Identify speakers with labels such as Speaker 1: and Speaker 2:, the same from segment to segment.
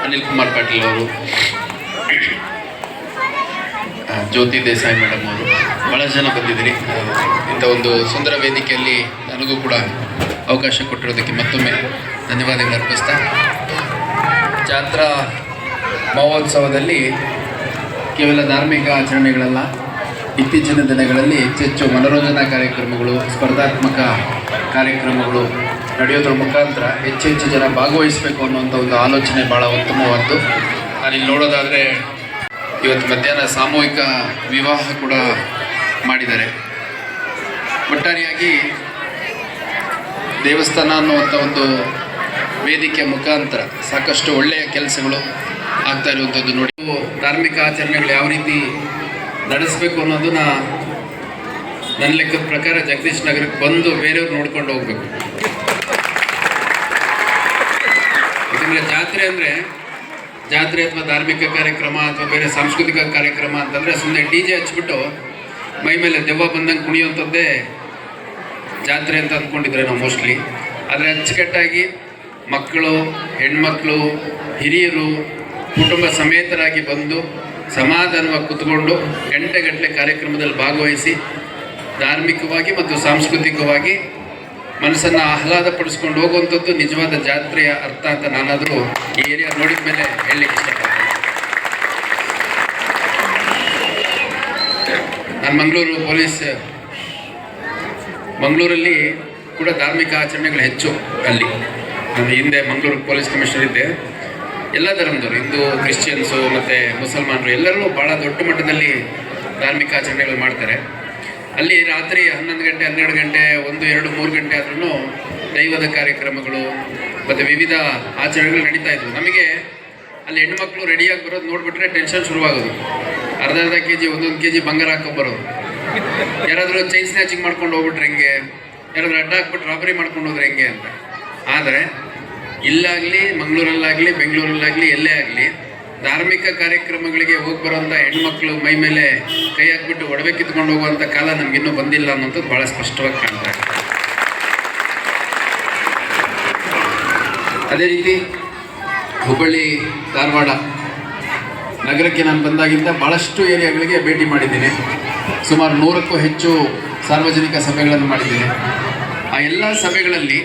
Speaker 1: ಅನಿಲ್ ಕುಮಾರ್ ಪಾಟೀಲ್ ಅವರು, ಜ್ಯೋತಿ ದೇಸಾಯಿ ಮೇಡಮ್ ಅವರು, ಭಾಳಷ್ಟು ಜನ ಬಂದಿದ್ದೀರಿ. ಇಂಥ ಒಂದು ಸುಂದರ ವೇದಿಕೆಯಲ್ಲಿ ನನಗೂ ಕೂಡ ಅವಕಾಶ ಕೊಟ್ಟಿರೋದಕ್ಕೆ ಮತ್ತೊಮ್ಮೆ ಧನ್ಯವಾದಗಳು ಅರ್ಪಿಸ್ತಾ, ಜಾತ್ರಾ ಮಹೋತ್ಸವದಲ್ಲಿ ಕೇವಲ ಧಾರ್ಮಿಕ ಆಚರಣೆಗಳಲ್ಲ, ಇತ್ತೀಚಿನ ದಿನಗಳಲ್ಲಿ ಹೆಚ್ಚು ಮನೋರಂಜನಾ ಕಾರ್ಯಕ್ರಮಗಳು, ಸ್ಪರ್ಧಾತ್ಮಕ ಕಾರ್ಯಕ್ರಮಗಳು ನಡೆಯೋದ್ರ ಮುಖಾಂತರ ಹೆಚ್ಚು ಜನ ಭಾಗವಹಿಸಬೇಕು ಅನ್ನುವಂಥ ಒಂದು ಆಲೋಚನೆ ಭಾಳ ಉತ್ತಮವಾದ್ದು. ನಾನಿಲ್ಲಿ ನೋಡೋದಾದರೆ ಇವತ್ತು ಮಧ್ಯಾಹ್ನ ಸಾಮೂಹಿಕ ವಿವಾಹ ಕೂಡ ಮಾಡಿದ್ದಾರೆ. ಒಟ್ಟಾರೆಯಾಗಿ ದೇವಸ್ಥಾನ ಅನ್ನುವಂಥ ಒಂದು ವೇದಿಕೆ ಮುಖಾಂತರ ಸಾಕಷ್ಟು ಒಳ್ಳೆಯ ಕೆಲಸಗಳು ಆಗ್ತಾ ಇರುವಂಥದ್ದು ನೋಡಿ. ಧಾರ್ಮಿಕ ಆಚರಣೆಗಳು ಯಾವ ರೀತಿ ನಡೆಸಬೇಕು ಅನ್ನೋದನ್ನ ನನ್ನ ಲೆಕ್ಕದ ಪ್ರಕಾರ ಜಗದೀಶ್ ನಗರಕ್ಕೆ ಬಂದು ಬೇರೆಯವ್ರು ನೋಡ್ಕೊಂಡು ಹೋಗ್ಬೇಕು. ಯಾಕಂದರೆ ಜಾತ್ರೆ ಅಥವಾ ಧಾರ್ಮಿಕ ಕಾರ್ಯಕ್ರಮ ಅಥವಾ ಬೇರೆ ಸಾಂಸ್ಕೃತಿಕ ಕಾರ್ಯಕ್ರಮ ಅಂತಂದರೆ ಸುಮ್ಮನೆ DJ ಹಚ್ಬಿಟ್ಟು ಮೈ ಮೇಲೆ ದೆವ್ವ ಬಂದಂಗೆ ಕುಣಿಯುವಂಥದ್ದೇ ಜಾತ್ರೆ ಅಂತ ಅಂದ್ಕೊಂಡಿದ್ರೆ ನಾವು ಮೋಸ್ಟ್ಲಿ. ಆದರೆ ಅಚ್ಚುಕಟ್ಟಾಗಿ ಮಕ್ಕಳು, ಹೆಣ್ಮಕ್ಳು, ಹಿರಿಯರು ಕುಟುಂಬ ಸಮೇತರಾಗಿ ಬಂದು ಸಮಾಧಾನವಾಗಿ ಕೂತ್ಕೊಂಡು ಗಂಟೆಗಟ್ಟಲೆ ಕಾರ್ಯಕ್ರಮದಲ್ಲಿ ಭಾಗವಹಿಸಿ ಧಾರ್ಮಿಕವಾಗಿ ಮತ್ತು ಸಾಂಸ್ಕೃತಿಕವಾಗಿ ಮನಸ್ಸನ್ನು ಆಹ್ಲಾದಪಡಿಸ್ಕೊಂಡು ಹೋಗುವಂಥದ್ದು ನಿಜವಾದ ಜಾತ್ರೆಯ ಅರ್ಥ ಅಂತ ನಾನಾದರೂ ಈ ಏರಿಯಾ ನೋಡಿದ ಮೇಲೆ ಹೇಳಲಿಕ್ಕೆ ಇಷ್ಟಪಡ್ತೇನೆ. ನಾನು ಮಂಗಳೂರಲ್ಲಿ ಕೂಡ ಧಾರ್ಮಿಕ ಆಚರಣೆಗಳು ಹೆಚ್ಚು. ಅಲ್ಲಿ ನಾನು ಹಿಂದೆ ಮಂಗಳೂರು ಪೊಲೀಸ್ ಕಮಿಷನರ್ ಇದ್ದೆ. ಎಲ್ಲ ಧರ್ಮದವರು, ಹಿಂದೂ, ಕ್ರಿಶ್ಚಿಯನ್ಸು ಮತ್ತು ಮುಸಲ್ಮಾನರು ಎಲ್ಲರೂ ಭಾಳ ದೊಡ್ಡ ಮಟ್ಟದಲ್ಲಿ ಧಾರ್ಮಿಕ ಆಚರಣೆಗಳು ಮಾಡ್ತಾರೆ. ಅಲ್ಲಿ ರಾತ್ರಿ 11 ಗಂಟೆ 12 ಗಂಟೆ 1, 2, 3 ಗಂಟೆ ಆದ್ರೂ ದೈವದ ಕಾರ್ಯಕ್ರಮಗಳು ಮತ್ತು ವಿವಿಧ ಆಚರಣೆಗಳು ನಡೀತಾ ಇದ್ವು. ನಮಗೆ ಅಲ್ಲಿ ಹೆಣ್ಮಕ್ಳು ರೆಡಿಯಾಗಿ ಬರೋದು ನೋಡಿಬಿಟ್ರೆ ಟೆನ್ಷನ್ ಶುರುವಾಗೋದು. ಅರ್ಧ kg 1 kg ಬಂಗಾರ ಹಾಕೊಂಬರೋದು. ಯಾರಾದರೂ ಚೈನ್ ಸ್ನ್ಯಾಚಿಂಗ್ ಮಾಡ್ಕೊಂಡು ಹೋಗ್ಬಿಟ್ರೆ ಹೆಂಗೆ, ಯಾರಾದರೂ ಅಡ್ಡ ಹಾಕ್ಬಿಟ್ಟು ರಾಬರಿ ಮಾಡ್ಕೊಂಡು ಹೋದ್ರೆ ಹೆಂಗೆ ಅಂತ. ಆದರೆ ಇಲ್ಲಾಗಲಿ, ಮಂಗಳೂರಲ್ಲಾಗಲಿ, ಬೆಂಗಳೂರಲ್ಲಾಗಲಿ, ಎಲ್ಲೇ ಆಗಲಿ ಧಾರ್ಮಿಕ ಕಾರ್ಯಕ್ರಮಗಳಿಗೆ ಹೋಗಿ ಬರೋಂಥ ಹೆಣ್ಮಕ್ಳು ಮೈ ಮೇಲೆ ಕೈ ಹಾಕ್ಬಿಟ್ಟು ಒಡವೆ ಕಿತ್ಕೊಂಡು ಹೋಗುವಂಥ ಕಾಲ ನಮಗಿನ್ನೂ ಬಂದಿಲ್ಲ ಅನ್ನೋಂಥದ್ದು ಭಾಳ ಸ್ಪಷ್ಟವಾಗಿ ಕಾಣ್ತಾ ಇದೆ. ಅದೇ ರೀತಿ ಹುಬ್ಬಳ್ಳಿ, ಧಾರವಾಡ ನಗರಕ್ಕೆ ನಾನು ಬಂದಾಗಿಂದ ಭಾಳಷ್ಟು ಏರಿಯಾಗಳಿಗೆ ಭೇಟಿ ಮಾಡಿದ್ದೀನಿ. ಸುಮಾರು 100ಕ್ಕೂ ಹೆಚ್ಚು ಸಾರ್ವಜನಿಕ ಸಭೆಗಳನ್ನು ಮಾಡಿದ್ದೀನಿ. ಆ ಎಲ್ಲ ಸಭೆಗಳಲ್ಲಿ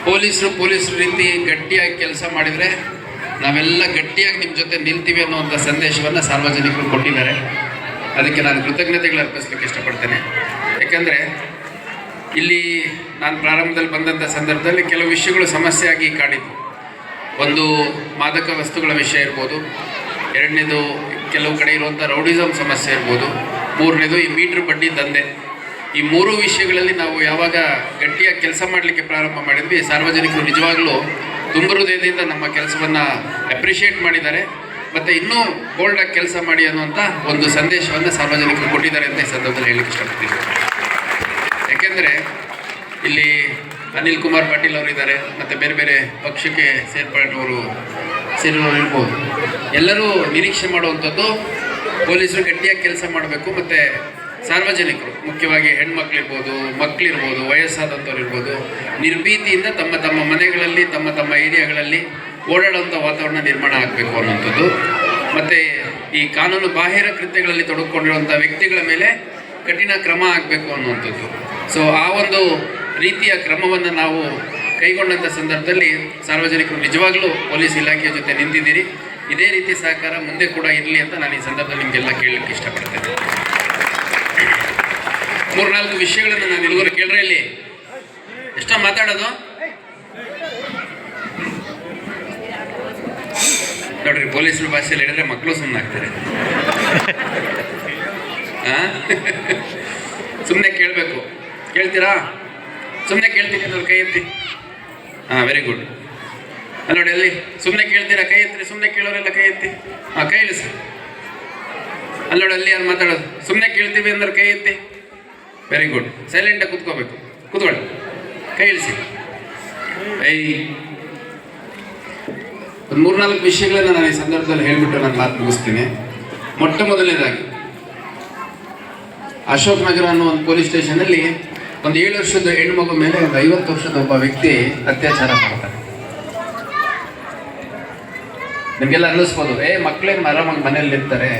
Speaker 1: ಪೊಲೀಸರು ರೀತಿ ಗಟ್ಟಿಯಾಗಿ ಕೆಲಸ ಮಾಡಿದರೆ ನಾವೆಲ್ಲ ಗಟ್ಟಿಯಾಗಿ ನಿಮ್ಮ ಜೊತೆ ನಿಲ್ತೀವಿ ಅನ್ನುವಂಥ ಸಂದೇಶವನ್ನು ಸಾರ್ವಜನಿಕರು ಕೊಟ್ಟಿದ್ದಾರೆ. ಅದಕ್ಕೆ ನಾನು ಕೃತಜ್ಞತೆಗಳು ಅರ್ಪಿಸಲಿಕ್ಕೆ ಇಷ್ಟಪಡ್ತೇನೆ. ಯಾಕಂದರೆ ಇಲ್ಲಿ ನಾನು ಪ್ರಾರಂಭದಲ್ಲಿ ಬಂದಂಥ ಸಂದರ್ಭದಲ್ಲಿ ಕೆಲವು ವಿಷಯಗಳು ಸಮಸ್ಯೆಯಾಗಿ ಕಾಡಿದ್ವು. ಒಂದು ಮಾದಕ ವಸ್ತುಗಳ ವಿಷಯ ಇರ್ಬೋದು, ಎರಡನೇದು ಕೆಲವು ಕಡೆ ಇರುವಂಥ ರೌಡಿಸಮ್ ಸಮಸ್ಯೆ ಇರ್ಬೋದು, ಮೂರನೇದು ಈ ಮೀಟ್ರ್ ಬಡ್ಡಿ ದಂಧೆ. ಈ 3 ವಿಷಯಗಳಲ್ಲಿ ನಾವು ಯಾವಾಗ ಗಟ್ಟಿಯಾಗಿ ಕೆಲಸ ಮಾಡಲಿಕ್ಕೆ ಪ್ರಾರಂಭ ಮಾಡಿದ್ವಿ, ಸಾರ್ವಜನಿಕರು ನಿಜವಾಗ್ಲೂ ತುಂಬ ಹೃದಯದಿಂದ ನಮ್ಮ ಕೆಲಸವನ್ನು ಅಪ್ರಿಷಿಯೇಟ್ ಮಾಡಿದ್ದಾರೆ ಮತ್ತು ಇನ್ನೂ ಬೋಲ್ಡಾಗಿ ಕೆಲಸ ಮಾಡಿ ಅನ್ನುವಂಥ ಒಂದು ಸಂದೇಶವನ್ನು ಸಾರ್ವಜನಿಕರು ಕೊಟ್ಟಿದ್ದಾರೆ ಅಂತ ಈ ಸಂದರ್ಭದಲ್ಲಿ ಹೇಳಲಿಕ್ಕೆ ಇಷ್ಟಪಡ್ತೀನಿ. ಯಾಕೆಂದರೆ ಇಲ್ಲಿ ಅನಿಲ್ ಕುಮಾರ್ ಪಾಟೀಲ್ ಅವರಿದ್ದಾರೆ, ಮತ್ತು ಬೇರೆ ಬೇರೆ ಪಕ್ಷಕ್ಕೆ ಸೇರಿರೋರು ಇರ್ಬೋದು. ಎಲ್ಲರೂ ನಿರೀಕ್ಷೆ ಮಾಡುವಂಥದ್ದು ಪೊಲೀಸರು ಗಟ್ಟಿಯಾಗಿ ಕೆಲಸ ಮಾಡಬೇಕು ಮತ್ತು ಸಾರ್ವಜನಿಕರು, ಮುಖ್ಯವಾಗಿ ಹೆಣ್ಮಕ್ಳಿರ್ಬೋದು, ಮಕ್ಕಳಿರ್ಬೋದು, ವಯಸ್ಸಾದಂಥವ್ರು ಇರ್ಬೋದು, ನಿರ್ಭೀತಿಯಿಂದ ತಮ್ಮ ಮನೆಗಳಲ್ಲಿ ತಮ್ಮ ಏರಿಯಾಗಳಲ್ಲಿ ಓಡಾಡುವಂಥ ವಾತಾವರಣ ನಿರ್ಮಾಣ ಆಗಬೇಕು ಅನ್ನೋಂಥದ್ದು. ಮತ್ತು ಈ ಕಾನೂನು ಬಾಹಿರ ಕೃತ್ಯಗಳಲ್ಲಿ ತೊಡಗಿಕೊಂಡಿರುವಂಥ ವ್ಯಕ್ತಿಗಳ ಮೇಲೆ ಕಠಿಣ ಕ್ರಮ ಆಗಬೇಕು ಅನ್ನುವಂಥದ್ದು. ಸೊ ಆ ಒಂದು ರೀತಿಯ ಕ್ರಮವನ್ನು ನಾವು ಕೈಗೊಂಡಂಥ ಸಂದರ್ಭದಲ್ಲಿ ಸಾರ್ವಜನಿಕರು ನಿಜವಾಗ್ಲೂ ಪೊಲೀಸ್ ಇಲಾಖೆಯ ಜೊತೆ ನಿಂತಿದ್ದೀರಿ. ಇದೇ ರೀತಿ ಸಹಕಾರ ಮುಂದೆ ಕೂಡ ಇರಲಿ ಅಂತ ನಾನು ಈ ಸಂದರ್ಭದಲ್ಲಿ ನಿಮಗೆಲ್ಲ ಕೇಳಲಿಕ್ಕೆ ಇಷ್ಟಪಡ್ತೇನೆ. 3-4 ವಿಷಯಗಳನ್ನು ನಾನು ಇದುವರೆ ಕೇಳ್ರೆ ಇಲ್ಲಿ ಎಷ್ಟ ಮಾತಾಡೋದು ನೋಡ್ರಿ. ಪೊಲೀಸರ ಭಾಷೆಯಲ್ಲಿ ಹೇಳಿದ್ರೆ ಮಕ್ಕಳು ಸುಮ್ಮನೆ ಆಗ್ತಾರೆ. ಸುಮ್ಮನೆ ಕೇಳಬೇಕು. ಕೇಳ್ತೀರಾ? ಸುಮ್ಮನೆ ಕೇಳ್ತೀನಿ ಅನ್ನೋರು ಕೈ ಎತ್ತಿ. Very good. ಅಲ್ಲಿ ನೋಡಿ, ಅಲ್ಲಿ ಸುಮ್ಮನೆ ಕೇಳ್ತೀರಾ ಕೈ ಎತ್ತಿ. ಸುಮ್ಮನೆ ಕೇಳೋರೆಲ್ಲ ಕೈ ಎತ್ತಿ. ಕೈ ಇಳಿಸಿ. ಅಲ್ಲಿ ನೋಡಿ, ಅಲ್ಲಿ ಯಾರು ಮಾತಾಡೋದು ಸುಮ್ಮನೆ ಕೇಳ್ತೀವಿ ಅಂದ್ರೆ ಕೈ ಎತ್ತಿ. Very good. ಸೈಲೆಂಟಾಗಿ ಕೂತ್ಕೋಬೇಕು. ಕೂತ್ಕೊಳ್ಳಿ, ಕೈ ಇಳಿಸಿ. ಒಂದು 3-4 ವಿಷಯಗಳನ್ನು ನಾನು ಈ ಸಂದರ್ಭದಲ್ಲಿ ಹೇಳಿಬಿಟ್ಟು ನಾನು ಮಾತು ಮುಗಿಸ್ತೀನಿ. ಮೊಟ್ಟ ಮೊದಲನೇದಾಗಿ ಅಶೋಕ್ ನಗರ ಅನ್ನೋ ಒಂದು ಪೊಲೀಸ್ ಸ್ಟೇಷನಲ್ಲಿ ಒಂದು 7 ವರ್ಷದ ಹೆಣ್ಮಗು ಮೇಲೆ ಒಂದು 50 ವರ್ಷದ ಒಬ್ಬ ವ್ಯಕ್ತಿ ಅತ್ಯಾಚಾರ ಮಾಡ್ತಾನೆ. ನಿಮಗೆಲ್ಲ ಅನ್ನಿಸ್ಬೋದು, ಮಕ್ಕಳೇನು ಆರಾಮಾಗಿ ಮನೇಲಿ ಇರ್ತಾರೆ,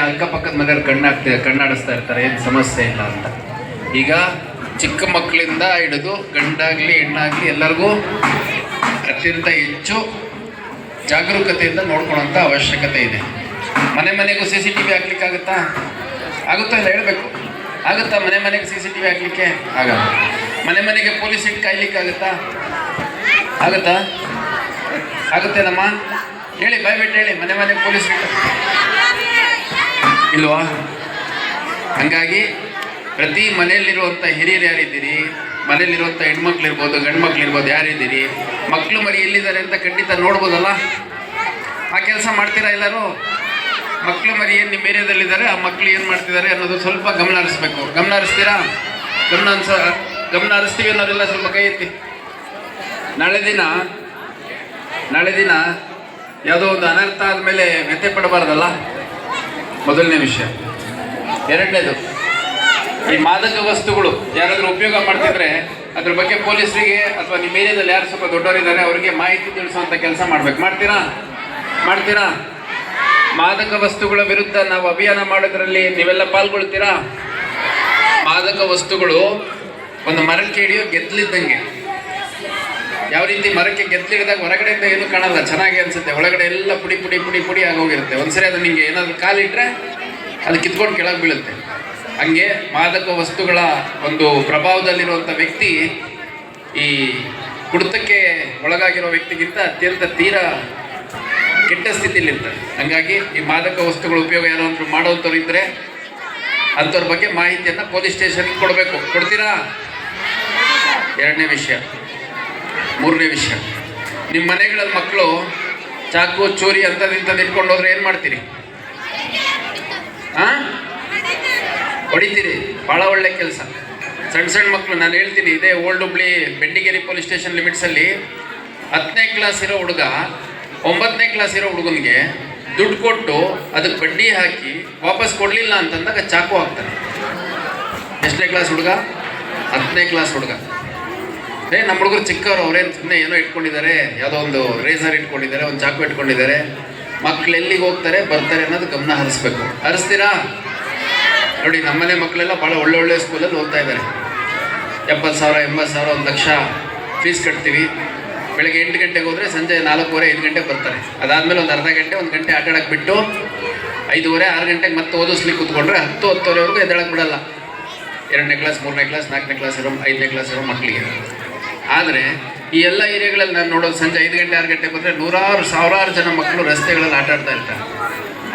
Speaker 1: ಅಕ್ಕಪಕ್ಕದ ಮನೆಯವ್ರು ಕಣ್ಣಾಡಿಸ್ತಾ ಇರ್ತಾರೆ, ಏನು ಸಮಸ್ಯೆ ಇಲ್ಲ ಅಂತ. ಈಗ ಚಿಕ್ಕ ಮಕ್ಕಳಿಂದ ಹಿಡಿದು ಗಂಡಾಗಲಿ ಹೆಣ್ಣಾಗಲಿ ಎಲ್ಲರಿಗೂ ಅತ್ಯಂತ ಹೆಚ್ಚು ಜಾಗರೂಕತೆಯಿಂದ ನೋಡ್ಕೊಳ್ಳೋಂಥ ಅವಶ್ಯಕತೆ ಇದೆ. ಮನೆಗೂ CCTV ಹಾಕ್ಲಿಕ್ಕೆ ಆಗುತ್ತಾ ಇಲ್ಲ ಹೇಳಬೇಕು. ಆಗುತ್ತಾ ಮನೆಗೆ CCTV ಹಾಕ್ಲಿಕ್ಕೆ? ಆಗಲ್ಲ. ಮನೆಗೆ ಪೊಲೀಸ್ ಇಟ್ಟು ಕಾಯ್ಲಿಕ್ಕಾಗುತ್ತಾ? ಆಗುತ್ತೇನಮ್ಮ? ಹೇಳಿ, ಬಾಯ್ಬಿಟ್ಟು ಹೇಳಿ, ಮನೆಗೆ ಪೊಲೀಸ್ ಇಟ್ಟು ಇಲ್ವಾ? ಹಂಗಾಗಿ ಪ್ರತಿ ಮನೆಯಲ್ಲಿರುವಂಥ ಹಿರಿಯರು ಯಾರಿದ್ದೀರಿ, ಮನೆಯಲ್ಲಿರುವಂಥ ಹೆಣ್ಮಕ್ಳಿರ್ಬೋದು ಗಂಡು ಮಕ್ಳಿರ್ಬೋದು, ಯಾರಿದ್ದೀರಿ, ಮಕ್ಕಳು ಮರಿ ಎಲ್ಲಿದ್ದಾರೆ ಅಂತ ಖಂಡಿತ ನೋಡ್ಬೋದಲ್ಲ. ಆ ಕೆಲಸ ಮಾಡ್ತೀರಾ ಎಲ್ಲರೂ? ಮಕ್ಕಳು ಮರಿ ಏನು ನಿಮ್ಮ ಏರಿಯಾದಲ್ಲಿದ್ದಾರೆ, ಆ ಮಕ್ಕಳು ಏನು ಮಾಡ್ತಿದ್ದಾರೆ ಅನ್ನೋದು ಸ್ವಲ್ಪ ಗಮನ ಹರಿಸ್ಬೇಕು. ಗಮನ ಹರಿಸ್ತೀರಾ? ಗಮನ ಹರಿಸ್ತೀವಿ ಅನ್ನೋರೆಲ್ಲ ಸ್ವಲ್ಪ ಕೈ ಎತ್ತಿ. ನಾಳೆ ದಿನ ಯಾವುದೋ ಒಂದು ಅನರ್ಥ ಆದಮೇಲೆ ವ್ಯಥೆ ಪಡಬಾರ್ದಲ್ಲ, ಮೊದಲನೇ ವಿಷಯ. ಎರಡನೇದು, ಈ ಮಾದಕ ವಸ್ತುಗಳು ಯಾರಾದರೂ ಉಪಯೋಗ ಮಾಡ್ತಿದ್ರೆ ಅದ್ರ ಬಗ್ಗೆ ಪೊಲೀಸರಿಗೆ ಅಥವಾ ನಿಮ್ಮ ಏರಿಯಾದಲ್ಲಿ ಯಾರು ಸ್ವಲ್ಪ ದೊಡ್ಡವರಿದ್ದಾರೆ ಅವರಿಗೆ ಮಾಹಿತಿ ತಿಳಿಸುವಂಥ ಕೆಲಸ ಮಾಡ್ಬೇಕು. ಮಾಡ್ತೀರಾ? ಮಾದಕ ವಸ್ತುಗಳ ವಿರುದ್ಧ ನಾವು ಅಭಿಯಾನ ಮಾಡೋದ್ರಲ್ಲಿ ನೀವೆಲ್ಲ ಪಾಲ್ಗೊಳ್ತೀರಾ? ಮಾದಕ ವಸ್ತುಗಳು ಒಂದು ಮರಕ್ಕೆ ಹಿಡಿಯೋ ಗೆದ್ದಲಿದ್ದಂಗೆ. ಯಾವ ರೀತಿ ಮರಕ್ಕೆ ಗೆದ್ದಲಿಡಿದಾಗ ಹೊರಗಡೆಯಿಂದ ಏನು ಕಾಣಲ್ಲ, ಚೆನ್ನಾಗಿ ಅನ್ಸುತ್ತೆ, ಒಳಗಡೆ ಎಲ್ಲ ಪುಡಿ ಆಗೋಗಿರುತ್ತೆ. ಒಂದ್ಸರಿ ಅದು ನಿಮಗೆ ಏನಾದರೂ ಕಾಲಿಟ್ರೆ ಅದು ಕಿತ್ಕೊಂಡು ಕೆಳಗೆ ಬೀಳುತ್ತೆ. ಹಂಗೆ ಮಾದಕ ವಸ್ತುಗಳ ಒಂದು ಪ್ರಭಾವದಲ್ಲಿರುವಂಥ ವ್ಯಕ್ತಿ ಈ ಕುಡಿತಕ್ಕೆ ಒಳಗಾಗಿರೋ ವ್ಯಕ್ತಿಗಿಂತ ಅತ್ಯಂತ ತೀರಾ ಕೆಟ್ಟ ಸ್ಥಿತಿಲಿರ್ತಾರೆ. ಹಂಗಾಗಿ ಈ ಮಾದಕ ವಸ್ತುಗಳ ಉಪಯೋಗ ಯಾರಾದರೂ ಮಾಡೋಂಥವ್ರು ಇದ್ದರೆ ಅಂಥವ್ರ ಬಗ್ಗೆ ಮಾಹಿತಿಯನ್ನು ಪೊಲೀಸ್ ಸ್ಟೇಷನ್ಗೆ ಕೊಡಬೇಕು. ಕೊಡ್ತೀರಾ? ಎರಡನೇ ವಿಷಯ. ಮೂರನೇ ವಿಷಯ, ನಿಮ್ಮ ಮನೆಗಳಲ್ಲಿ ಮಕ್ಕಳು ಚಾಕು ಚೂರಿ ಅಂಥದ್ದು ಇಟ್ಕೊಂಡು ಹೋದ್ರೆ ಏನು ಮಾಡ್ತೀರಿ? ಹೊಡಿತೀರಿ. ಭಾಳ ಒಳ್ಳೆ ಕೆಲಸ. ಸಣ್ಣ ಮಕ್ಕಳು, ನಾನು ಹೇಳ್ತೀನಿ, ಇದೇ old Hubli Bendigeri police station ಲಿಮಿಟ್ಸಲ್ಲಿ 10ನೇ ಕ್ಲಾಸ್ ಇರೋ ಹುಡುಗ 9ನೇ ಕ್ಲಾಸ್ ಇರೋ ಹುಡುಗನಿಗೆ ದುಡ್ಡು ಕೊಟ್ಟು ಅದಕ್ಕೆ ಬಡ್ಡಿ ಹಾಕಿ ವಾಪಸ್ ಕೊಡಲಿಲ್ಲ ಅಂತಂದಾಗ ಚಾಕು ಹಾಕ್ತಾನೆ. ಎಷ್ಟನೇ ಕ್ಲಾಸ್ ಹುಡುಗ? 10ನೇ ಕ್ಲಾಸ್ ಹುಡುಗ. ನಮ್ಮ ಹುಡುಗರು ಚಿಕ್ಕವರು, ಅವ್ರೇನು ಸುಮ್ಮನೆ ಏನೋ ಇಟ್ಕೊಂಡಿದ್ದಾರೆ, ಯಾವುದೋ ಒಂದು ರೇಸರ್ ಇಟ್ಕೊಂಡಿದ್ದಾರೆ, ಒಂದು ಚಾಕು ಇಟ್ಕೊಂಡಿದ್ದಾರೆ. ಮಕ್ಳು ಎಲ್ಲಿಗೆ ಹೋಗ್ತಾರೆ ಬರ್ತಾರೆ ಅನ್ನೋದು ಗಮನ ಹರಿಸ್ಬೇಕು. ಹರಿಸ್ತೀರಾ? ನೋಡಿ, ನಮ್ಮನೆ ಮಕ್ಕಳೆಲ್ಲ ಭಾಳ ಒಳ್ಳೆ ಸ್ಕೂಲಲ್ಲಿ ಓದ್ತಾ ಇದ್ದಾರೆ. 70,000 80,000 1 ಲಕ್ಷ ಫೀಸ್ ಕಟ್ತೀವಿ. ಬೆಳಗ್ಗೆ 8 ಗಂಟೆಗೆ ಹೋದರೆ ಸಂಜೆ 4:15 5 ಗಂಟೆಗೆ ಬರ್ತಾರೆ. ಅದಾದಮೇಲೆ ಒಂದು ಅರ್ಧ ಗಂಟೆ 1 ಗಂಟೆ ಆಟ ಆಡೋಕ್ಕೆ ಬಿಟ್ಟು 5:30 6 ಗಂಟೆಗೆ ಮತ್ತೆ ಓದಿಸ್ಲಿಕ್ಕೆ ಕೂತ್ಕೊಂಡ್ರೆ 10-10:30ವರೆಗೂ ಎದ್ದೇಳಕ್ಕೆ ಬಿಡಲ್ಲ. 2ನೇ ಕ್ಲಾಸ್ 3ನೇ ಕ್ಲಾಸ್ 4ನೇ ಕ್ಲಾಸ್ ಇರೋ 5ನೇ ಕ್ಲಾಸ್ ಇರೋ ಮಕ್ಕಳಿಗೆ. ಆದರೆ ಈ ಎಲ್ಲ ಏರಿಯಾಗಳಲ್ಲಿ ನಾನು ನೋಡೋದು ಸಂಜೆ 5 ಗಂಟೆ 6 ಗಂಟೆಗೆ ಬಂದರೆ ನೂರಾರು ಸಾವಿರಾರು ಜನ ಮಕ್ಕಳು ರಸ್ತೆಗಳಲ್ಲಿ ಆಟ ಆಡ್ತಾ ಇರ್ತಾರೆ.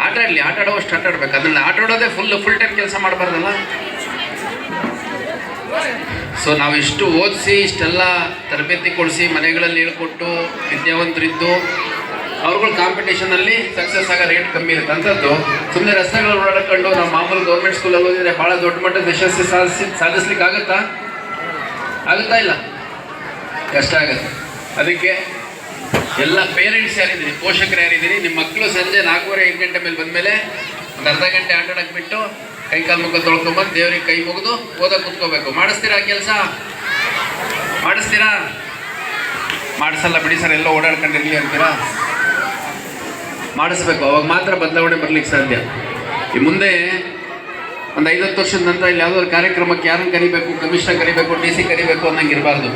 Speaker 1: ಆಟ ಆಡೋವಷ್ಟು ಆಟ ಆಡ್ಬೇಕು. ಅದನ್ನು ಆಟ ಆಡೋದೇ ಫುಲ್ ಟೈಮ್ ಕೆಲಸ ಮಾಡಬಾರ್ದಲ್ಲ. ಸೊ ನಾವು ಇಷ್ಟು ಓದಿಸಿ, ಇಷ್ಟೆಲ್ಲ ತರಬೇತಿ ಕೊಡಿಸಿ, ಮನೆಗಳಲ್ಲಿ ಹೇಳ್ಕೊಟ್ಟು ವಿದ್ಯಾವಂತರಿದ್ದು ಅವ್ರುಗಳು ಕಾಂಪಿಟೇಷನಲ್ಲಿ ಸಕ್ಸಸ್ ಆಗೋ ರೇಟ್ ಕಮ್ಮಿ ಇರುತ್ತೆ. ಅಂಥದ್ದು ಸುಮ್ಮನೆ ರಸ್ತೆಗಳಲ್ಲಿ ಓಡಾಡ್ಕೊಂಡು ನಾವು ಮಾಮೂಲು ಗೌರ್ಮೆಂಟ್ ಸ್ಕೂಲಲ್ಲಿ ಓದಿದರೆ ಭಾಳ ದೊಡ್ಡ ಮಟ್ಟದ ಯಶಸ್ಸು ಸಾಧಿಸ್ಲಿಕ್ಕೆ ಆಗುತ್ತಾ ಇಲ್ಲ? ಕಷ್ಟ ಆಗುತ್ತೆ. ಅದಕ್ಕೆ ಎಲ್ಲ ಪೇರೆಂಟ್ಸ್ ಯಾರಿದ್ದೀರಿ, ಪೋಷಕರು ಯಾರಿದ್ದೀರಿ, ನಿಮ್ಮ ಮಕ್ಕಳು ಸಂಜೆ 4:30 5 ಗಂಟೆ ಮೇಲೆ ಬಂದಮೇಲೆ ಒಂದು ಅರ್ಧ ಗಂಟೆ ಆಟ ಆಡೋಕ್ಕೆ ಬಿಟ್ಟು ಕೈ ಕಾಲು ಮುಖ ತೊಳ್ಕೊಂಬಂದು ದೇವ್ರಿಗೆ ಕೈ ಮುಗಿದು ಓದಕ್ಕೆ ಕೂತ್ಕೋಬೇಕು. ಮಾಡಿಸ್ತೀರಾ ಕೆಲಸ? ಮಾಡಿಸಲ್ಲ ಬಿಡಿ ಸರ್, ಎಲ್ಲ ಓಡಾಡ್ಕೊಂಡಿರಲಿ ಅಂತೀರಾ? ಮಾಡಿಸ್ಬೇಕು. ಅವಾಗ ಮಾತ್ರ ಬದಲಾವಣೆ ಬರ್ಲಿಕ್ಕೆ ಸಾಧ್ಯ. ಈ ಮುಂದೆ ಒಂದು 5-10 ವರ್ಷದ ನಂತರ ಇಲ್ಲಿ ಯಾವುದೋ ಕಾರ್ಯಕ್ರಮಕ್ಕೆ ಯಾರನ್ನು ಕರಿಬೇಕು, ಕಮಿಷನರ್ ಕರಿಬೇಕು, DC ಕರಿಬೇಕು ಅನ್ನಂಗೆ ಇರಬಾರ್ದು.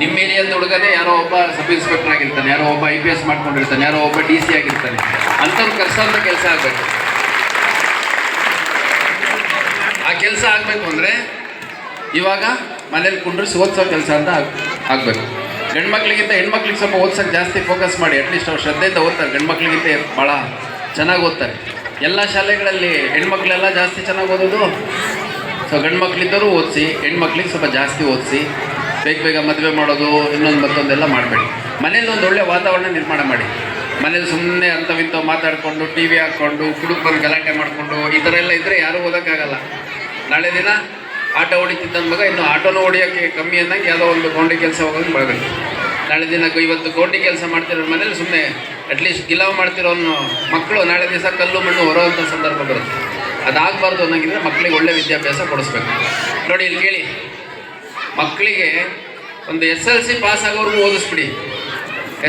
Speaker 1: ನಿಮ್ಮ ಏರಿಯಾದ ಹುಡುಗನೇ ಯಾರೋ ಒಬ್ಬ ಸಬ್ ಇನ್ಸ್ಪೆಕ್ಟರ್ ಆಗಿರ್ತಾನೆ, ಯಾರೋ ಒಬ್ಬ IPS ಮಾಡ್ಕೊಂಡಿರ್ತಾನೆ, ಯಾರೋ ಒಬ್ಬ DC ಆಗಿರ್ತಾನೆ. ಅಂಥವ್ರು ಕರ್ಸೋಂಥ ಕೆಲಸ ಆಗಬೇಕು. ಆ ಕೆಲಸ ಆಗಬೇಕು ಅಂದರೆ ಇವಾಗ ಮನೇಲಿ ಕುಂಡ್ರಿಸಿ ಓದಿಸೋ ಕೆಲಸ ಅಂತ ಆಗಬೇಕು. ಗಂಡು ಮಕ್ಕಳಿಗಿಂತ ಹೆಣ್ಮಕ್ಳಿಗೆ ಸ್ವಲ್ಪ ಓದ್ಸೋಕ್ಕೆ ಜಾಸ್ತಿ ಫೋಕಸ್ ಮಾಡಿ. ಅಟ್ಲೀಸ್ಟ್ ಅವ್ರು ಶ್ರದ್ಧೆಯಿಂದ ಓದ್ತಾರೆ. ಗಂಡು ಮಕ್ಕಳಿಗಿಂತ ಭಾಳ ಚೆನ್ನಾಗಿ ಓದ್ತಾರೆ. ಎಲ್ಲ ಶಾಲೆಗಳಲ್ಲಿ ಹೆಣ್ಮಕ್ಳೆಲ್ಲ ಜಾಸ್ತಿ ಚೆನ್ನಾಗಿ ಓದೋದು. ಸೊ ಗಂಡು ಮಕ್ಕಳಿದ್ದರೂ ಓದಿಸಿ, ಹೆಣ್ಮಕ್ಳಿಗೆ ಸ್ವಲ್ಪ ಜಾಸ್ತಿ ಓದಿಸಿ, ಬೇಗ ಮದುವೆ ಮಾಡೋದು ಇನ್ನೊಂದು ಮತ್ತೊಂದೆಲ್ಲ ಮಾಡಬೇಡಿ. ಮನೇಲಿ ಒಂದು ಒಳ್ಳೆ ವಾತಾವರಣ ನಿರ್ಮಾಣ ಮಾಡಿ. ಮನೇಲಿ ಸುಮ್ಮನೆ ಅಂಥವಿಂಥವು ಮಾತಾಡಿಕೊಂಡು TV ಹಾಕ್ಕೊಂಡು ಕುಡುಕ್ ಬಂದು ಗಲಾಟೆ ಮಾಡಿಕೊಂಡು ಈ ಥರ ಎಲ್ಲ ಇದ್ದರೆ ಯಾರೂ ಓದೋಕ್ಕಾಗಲ್ಲ. ನಾಳೆ ದಿನ ಆಟೋ ಹೊಡಿತಿದ್ದ ಮಗ ಇನ್ನು ಆಟೋನೂ ಹೊಡಿಯೋಕ್ಕೆ ಕಮ್ಮಿ ಅನ್ನಂಗೆ ಯಾವುದೋ ಒಂದು ಗೌಂಡಿ ಕೆಲಸ ಹೋಗೋದು ಮಾಡಬೇಕು. ನಾಳೆ ದಿನ ಇವತ್ತು ಗೌಂಡಿ ಕೆಲಸ ಮಾಡ್ತಿರೋ ಮನೇಲಿ ಸುಮ್ಮನೆ ಅಟ್ಲೀಸ್ಟ್ ಗಿಲಾವ್ ಮಾಡ್ತಿರೋನು ಮಕ್ಕಳು ನಾಳೆ ದಿವಸ ಕಲ್ಲು ಮಣ್ಣು ಹೊರೋವಂಥ ಸಂದರ್ಭ ಬರುತ್ತೆ. ಅದಾಗಬಾರ್ದು ಅನ್ನೋಂಗಿದ್ರೆ ಮಕ್ಕಳಿಗೆ ಒಳ್ಳೆ ವಿದ್ಯಾಭ್ಯಾಸ ಕೊಡಿಸ್ಬೇಕು. ನೋಡಿ ಇಲ್ಲಿ ಕೇಳಿ, ಮಕ್ಕಳಿಗೆ ಒಂದು SLC ಪಾಸ್ ಆಗೋರ್ಗು ಓದಿಸ್ಬಿಡಿ.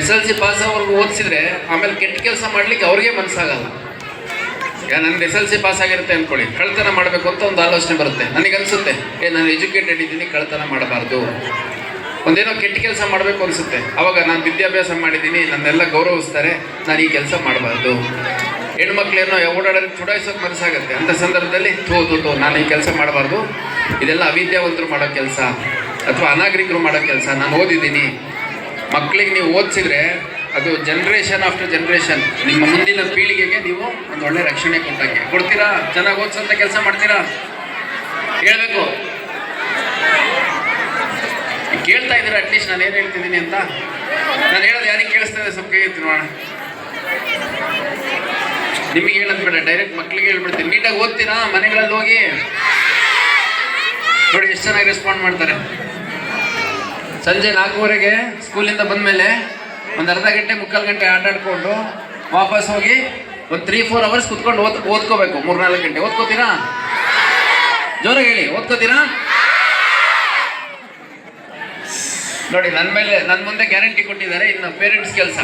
Speaker 1: SLC ಪಾಸ್ ಆಗೋರ್ಗು ಓದಿಸಿದ್ರೆ ಆಮೇಲೆ ಕೆಟ್ಟ ಕೆಲಸ ಮಾಡ್ಲಿಕ್ಕೆ ಅವ್ರಿಗೆ ಮನಸ್ಸಾಗಲ್ಲ. ನಂದು SLC ಪಾಸ್ ಆಗಿರುತ್ತೆ ಅಂದ್ಕೊಳ್ಳಿ, ಕಳ್ತನ ಮಾಡಬೇಕು ಅಂತ ಒಂದು ಆಲೋಚನೆ ಬರುತ್ತೆ. ನನಗನ್ಸುತ್ತೆ ನಾನು ಎಜುಕೇಟೆಡ್ ಇದ್ದೀನಿ, ಕಳ್ತನ ಮಾಡಬಾರ್ದು, ಒಂದೇನೋ ಕೆಟ್ಟ ಕೆಲಸ ಮಾಡಬೇಕು ಅನಿಸುತ್ತೆ. ಅವಾಗ ನಾನು ವಿದ್ಯಾಭ್ಯಾಸ ಮಾಡಿದ್ದೀನಿ, ನನ್ನೆಲ್ಲ ಗೌರವಿಸ್ತಾರೆ, ನಾನು ಈ ಕೆಲಸ ಮಾಡಬಾರ್ದು. ಹೆಣ್ಮಕ್ಳೇನೋ ಓಡಾಡೋದಕ್ಕೆ ಚುಡಾಯಿಸೋಕೆ ಮನಸ್ಸಾಗುತ್ತೆ. ಅಂಥ ಸಂದರ್ಭದಲ್ಲಿ ನಾನು ಈ ಕೆಲಸ ಮಾಡಬಾರ್ದು, ಇದೆಲ್ಲ ಅವಿದ್ಯಾವಂತರು ಮಾಡೋ ಕೆಲಸ ಅಥವಾ ಅನಾಗರಿಕರು ಮಾಡೋ ಕೆಲಸ, ನಾನು ಓದಿದ್ದೀನಿ. ಮಕ್ಕಳಿಗೆ ನೀವು ಓದಿಸಿದ್ರೆ ಅದು ಜನ್ರೇಷನ್ ಆಫ್ಟರ್ ಜನ್ರೇಷನ್, ನಿಮ್ಮ ಮುಂದಿನ ಪೀಳಿಗೆಗೆ ನೀವು ಒಂದು ಒಳ್ಳೆ ರಕ್ಷಣೆ ಕೊಡ್ತೀರಾ. ಚೆನ್ನಾಗಿ ಓದಿಸೋಂಥ ಕೆಲಸ ಮಾಡ್ತೀರಾ? ಹೇಳ್ಬೇಕು. ಕೇಳ್ತಾ ಇದ್ದೀರಾ ಅಟ್ಲೀಸ್ಟ್ ನಾನು ಏನು ಹೇಳ್ತಿದ್ದೀನಿ ಅಂತ? ನಾನು ಹೇಳೋದು ಯಾರಿಗೆ ಕೇಳಿಸ್ತಾ ಇದೆ? ಸ್ವಲ್ಪ ಕೈ ಎತ್ತಿ ನೋಡೋಣ. ನಿಮಗೆ ಹೇಳೋದು ಬೇಡ, ಡೈರೆಕ್ಟ್ ಮಕ್ಕಳಿಗೆ ಹೇಳ್ಬಿಡ್ತೀನಿ. ನೀಟಾಗಿ ಓದ್ತೀರಾ? ಮನೆಗಳಲ್ಲಿ ಹೋಗಿ ನೋಡಿ ಎಷ್ಟು ಚೆನ್ನಾಗಿ ರೆಸ್ಪಾಂಡ್ ಮಾಡ್ತಾರೆ. ಸಂಜೆ 4:15ಗೆ ಸ್ಕೂಲಿಂದ ಬಂದಮೇಲೆ ಒಂದು ಅರ್ಧ ಗಂಟೆ 3/4 ಗಂಟೆ ಆಟ ಆಡ್ಕೊಂಡು ವಾಪಸ್ ಹೋಗಿ ಒಂದು 3-4 ಅವರ್ಸ್ ಕುತ್ಕೊಂಡು ಓದ್ಕೋಬೇಕು. 3-4 ಗಂಟೆ ಓದ್ಕೋತೀರಾ? ಜೋರಾಗಿ ಹೇಳಿ, ಓದ್ಕೋತೀರಾ? ನೋಡಿ, ನನ್ನ ಮುಂದೆ ಗ್ಯಾರಂಟಿ ಕೊಟ್ಟಿದ್ದಾರೆ. ಇನ್ನು ಪೇರೆಂಟ್ಸ್ ಕೆಲಸ,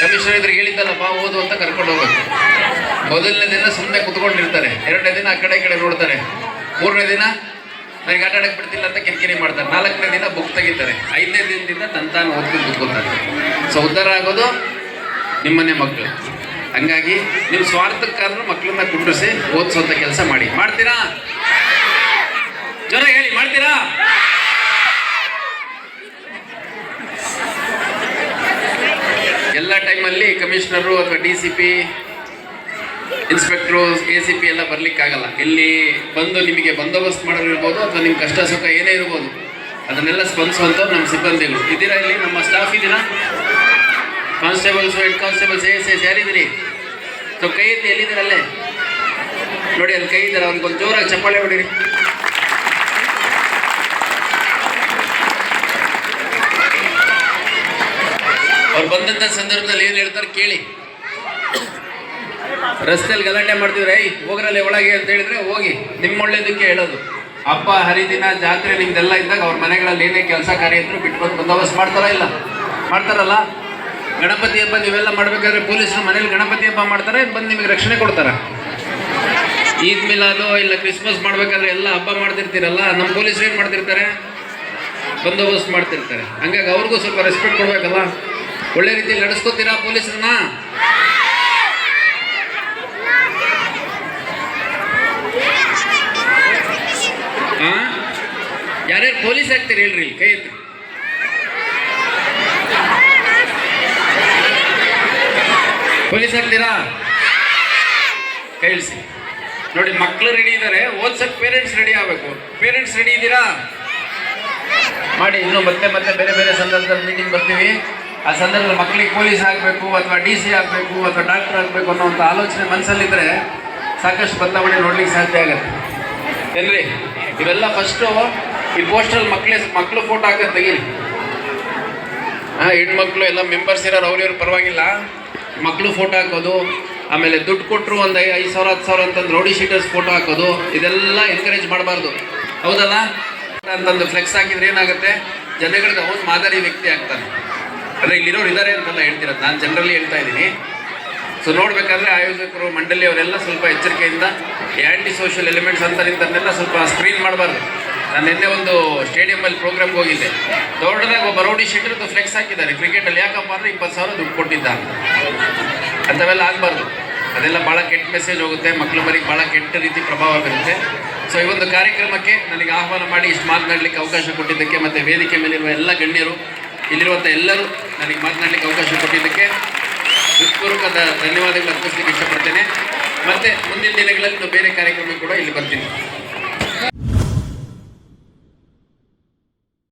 Speaker 1: ಕಮಿಷನರ್ ಇದ್ರಿಗೆ ಹೇಳಿದ್ದಲ್ಲಪ್ಪ ಓದು ಅಂತ ಕರ್ಕೊಂಡು ಹೋಗ್ಬೇಕು. ಮೊದಲನೇ ದಿನ ಸುಮ್ಮನೆ ಕುತ್ಕೊಂಡಿರ್ತಾರೆ, 2ನೇ ದಿನ ಆ ಕಡೆ ಈ ಕಡೆ ನೋಡ್ತಾರೆ, 3ನೇ ದಿನ ನನಗೆ ಆಟ ಆಡಕ್ಕೆ ಬಿಡ್ತಿಲ್ಲ ಅಂತ ಕಿರಿಕಿರಿ ಮಾಡ್ತಾರೆ, 4ನೇ ದಿನ ಬುಕ್ ತೆಗಿತಾರೆ, 5ನೇ ದಿನದಿಂದ ತಂತಾನು ಓದ್ಕೊಂಡು ಕುತ್ಕೋತಾರೆ. ಸೊ ಉದ್ಧಾರ ಆಗೋದು ನಿಮ್ಮನೆ ಮಕ್ಕಳು. ಹಂಗಾಗಿ ನಿಮ್ಮ ಸ್ವಾರ್ಥಕ್ಕಾದ್ರೂ ಮಕ್ಕಳನ್ನ ಕುಂಡ್ರಿಸಿ ಓದಿಸೋಂಥ ಕೆಲಸ ಮಾಡ್ತೀರಾ? ಜೋರಾಗಿ ಹೇಳಿ, ಮಾಡ್ತೀರಾ? ಎಲ್ಲ ಟೈಮಲ್ಲಿ ಕಮಿಷನರು ಅಥವಾ DCP, ಇನ್ಸ್ಪೆಕ್ಟ್ರು, ACP ಎಲ್ಲ ಬರ್ಲಿಕ್ಕಾಗಲ್ಲ. ಇಲ್ಲಿ ಬಂದು ನಿಮಗೆ ಬಂದೋಬಸ್ತ್ ಮಾಡೋರು ಇರ್ಬೋದು ಅಥವಾ ನಿಮ್ಮ ಕಷ್ಟ ಸುಖ ಏನೇ ಇರ್ಬೋದು, ಅದನ್ನೆಲ್ಲ ಸ್ಪಂದಿಸುವಂಥವ್ರು ನಮ್ಮ ಸಿಬ್ಬಂದಿಗಳು ಇದ್ದೀರಾ. ಇಲ್ಲಿ ನಮ್ಮ ಸ್ಟಾಫ್ ಇದ್ದೀರಾ, ಕಾನ್ಸ್ಟೇಬಲ್ಸು, ಹೆಡ್ ಕಾನ್ಸ್ಟೇಬಲ್ಸ್, ASS ಯಾರಿದ್ದೀರಿ? ಸೊ ಕೈ ಎತ್ತಿ, ಎಲ್ಲಿದ್ದೀರಲ್ಲೇ ನೋಡಿ, ಅಲ್ಲಿ ಕೈ ಇದ್ದಾರೆ, ಅವ್ರಿಗೊಂದು ಜೋರಾಗಿ ಚಪ್ಪಾಳೆ ಹೊಡೀರಿ. ಅವ್ರು ಬಂದಂಥ ಸಂದರ್ಭದಲ್ಲಿ ಏನು ಹೇಳ್ತಾರೆ ಕೇಳಿ. ರಸ್ತೆಯಲ್ಲಿ ಗಲಾಟೆ ಮಾಡ್ತಿದ್ರೆ ಹೋಗ್ರಲ್ಲಿ ಒಳಗೆ ಅಂತ ಹೇಳಿದ್ರೆ ಹೋಗಿ, ನಿಮ್ಮ ಒಳ್ಳೇದಕ್ಕೆ ಹೇಳೋದು. ಹಬ್ಬ ಹರಿದಿನ ಜಾತ್ರೆ ನಿಮ್ದೆಲ್ಲ ಇದ್ದಾಗ ಅವ್ರ ಮನೆಗಳಲ್ಲಿ ಏನೇ ಕೆಲಸ ಕಾರ್ಯ ಇದ್ರು ಬಿಟ್ಕೊಂಡು ಬಂದೋಬಸ್ತ್ ಮಾಡ್ತಾರಲ್ಲ. ಗಣಪತಿ ಹಬ್ಬ ನೀವೆಲ್ಲ ಮಾಡ್ಬೇಕಾದ್ರೆ ಪೊಲೀಸರು ಮನೇಲಿ ಗಣಪತಿ ಹಬ್ಬ ಮಾಡ್ತಾರೆ, ಬಂದು ನಿಮಗೆ ರಕ್ಷಣೆ ಕೊಡ್ತಾರೆ. ಈದ್ ಮಿಲಾದು ಇಲ್ಲ ಕ್ರಿಸ್ಮಸ್ ಮಾಡ್ಬೇಕಾದ್ರೆ ಎಲ್ಲ ಹಬ್ಬ ಮಾಡ್ತಿರ್ತೀರಲ್ಲ, ನಮ್ಮ ಪೊಲೀಸರು ಏನು ಮಾಡ್ತಿರ್ತಾರೆ? ಬಂದೋಬಸ್ತ್ ಮಾಡ್ತಿರ್ತಾರೆ. ಹಂಗಾಗಿ ಅವ್ರಿಗೂ ಸ್ವಲ್ಪ ರೆಸ್ಪೆಕ್ಟ್ ಕೊಡ್ಬೇಕಲ್ಲ. ಒಳ್ಳೆ ರೀತಿಯಲ್ಲಿ ನಡೆಸ್ಕೋತೀರಾ ಪೊಲೀಸರನ್ನ? ಯಾರ್ಯಾರು ಪೊಲೀಸ್ ಆಗ್ತೀರಿ ಹೇಳ್ರಿ, ಕೈ ಎತ್ತಿ. ಪೊಲೀಸ್ ಆಗ್ತೀರಾ? ಕೈ ಇಳಿಸಿ. ನೋಡಿ, ಮಕ್ಕಳು ರೆಡಿ ಇದ್ದಾರೆ, ಓದ್ಸಕ್ ಪೇರೆಂಟ್ಸ್ ರೆಡಿ ಆಗಬೇಕು. ಪೇರೆಂಟ್ಸ್ ರೆಡಿ ಇದ್ದೀರಾ? ಮಾಡಿ. ಇನ್ನು ಮತ್ತೆ ಬೇರೆ ಬೇರೆ ಸಂದರ್ಭದಲ್ಲಿ ಮೀಟಿಂಗ್ ಬರ್ತೀವಿ. ಆ ಸಂದರ್ಭದಲ್ಲಿ ಮಕ್ಕಳಿಗೆ ಪೊಲೀಸ್ ಆಗಬೇಕು ಅಥವಾ DC ಆಗಬೇಕು ಅಥವಾ ಡಾಕ್ಟರ್ ಆಗಬೇಕು ಅನ್ನೋಂಥ ಆಲೋಚನೆ ಮನಸ್ಸಲ್ಲಿದ್ದರೆ ಸಾಕಷ್ಟು ಬದಲಾವಣೆ ನೋಡ್ಲಿಕ್ಕೆ ಸಾಧ್ಯ ಆಗುತ್ತೆ. ಏನ್ರಿ? ಇವೆಲ್ಲ ಫಸ್ಟು ಈ ಪೋಸ್ಟಲ್ ಮಕ್ಕಳು ಫೋಟೋ ಹಾಕೋದು ತೆಗೀರಿ. ಹೆಣ್ಮಕ್ಳು ಎಲ್ಲ ಮೆಂಬರ್ಸ್ ಇರೋರು ಅವ್ರಿವ್ರು ಪರವಾಗಿಲ್ಲ, ಮಕ್ಕಳು ಫೋಟೋ ಹಾಕೋದು, ಆಮೇಲೆ ದುಡ್ಡು ಕೊಟ್ಟರು ಒಂದು 5,000 10,000 ಅಂತಂದು ರೌಡಿ ಶೀಟರ್ಸ್ ಫೋಟೋ ಹಾಕೋದು, ಇದೆಲ್ಲ ಎನ್ಕರೇಜ್ ಮಾಡಬಾರ್ದು. ಹೌದಲ್ಲ? ಅಂತಂದು ಫ್ಲೆಕ್ಸ್ ಹಾಕಿದ್ರೆ ಏನಾಗುತ್ತೆ? ಜನಗಳಿಗೆ ಅವನು ಮಾದರಿ ವ್ಯಕ್ತಿ ಆಗ್ತಾನೆ. ಅಂದರೆ ಇಲ್ಲಿರೋರು ಇದ್ದಾರೆ ಅಂತೆಲ್ಲ ಹೇಳ್ತಿರೋದು, ನಾನು ಜನರಲಿ ಹೇಳ್ತಾ ಇದ್ದೀನಿ. ಸೊ ನೋಡಬೇಕಾದ್ರೆ ಆಯೋಜಕರು, ಮಂಡಳಿಯವರೆಲ್ಲ ಸ್ವಲ್ಪ ಎಚ್ಚರಿಕೆಯಿಂದ ಆ್ಯಂಟಿ ಸೋಷಿಯಲ್ ಎಲಿಮೆಂಟ್ಸ್ ಅಂತನ್ನೆಲ್ಲ ಸ್ವಲ್ಪ ಸ್ಕ್ರೀನ್ ಮಾಡಬಾರ್ದು. ನಾನು ನಿನ್ನೆ ಒಂದು ಸ್ಟೇಡಿಯಮಲ್ಲಿ ಪ್ರೋಗ್ರಾಮ್ಗೆ ಹೋಗಿದ್ದೆ, ದೊಡ್ಡದಾಗಿ ಒಬ್ಬ ರೌಡಿ ಶೀಟರ್ದು ಫ್ಲೆಕ್ಸ್ ಹಾಕಿದ್ದಾರೆ ಕ್ರಿಕೆಟಲ್ಲಿ. ಯಾಕಪ್ಪ ಅಂದರೆ 20,000 ದುಡ್ಡು ಕೊಟ್ಟಿದ್ದ. ಅಂಥವೆಲ್ಲ ಆಗಬಾರ್ದು. ಅದೆಲ್ಲ ಭಾಳ ಕೆಟ್ಟ ಮೆಸೇಜ್ ಹೋಗುತ್ತೆ, ಮಕ್ಕಳು ಬರೀ ಭಾಳ ಕೆಟ್ಟ ರೀತಿ ಪ್ರಭಾವ ಬೀರುತ್ತೆ. ಸೊ ಈ ಒಂದು ಕಾರ್ಯಕ್ರಮಕ್ಕೆ ನನಗೆ ಆಹ್ವಾನ ಮಾಡಿ ಇಷ್ಟು ಮಾತನಾಡಲಿಕ್ಕೆ ಅವಕಾಶ ಕೊಟ್ಟಿದ್ದಕ್ಕೆ, ಮತ್ತು ವೇದಿಕೆ ಮೇಲಿರುವ ಎಲ್ಲ ಗಣ್ಯರು, ಇಲ್ಲಿರುವಂಥ ಎಲ್ಲರೂ ನನಗೆ ಮಾತನಾಡಲಿಕ್ಕೆ ಅವಕಾಶ ಕೊಟ್ಟಿದ್ದಕ್ಕೆ ಹೃತ್ಪೂರ್ವಕ ಧನ್ಯವಾದಗಳು ಅರ್ಪಿಸಲಿಕ್ಕೆ ಇಷ್ಟಪಡ್ತೇನೆ. ಮತ್ತು ಮುಂದಿನ ದಿನಗಳಲ್ಲಿ ಬೇರೆ ಕಾರ್ಯಕ್ರಮ ಕೂಡ ಇಲ್ಲಿ ಬರ್ತೀನಿ.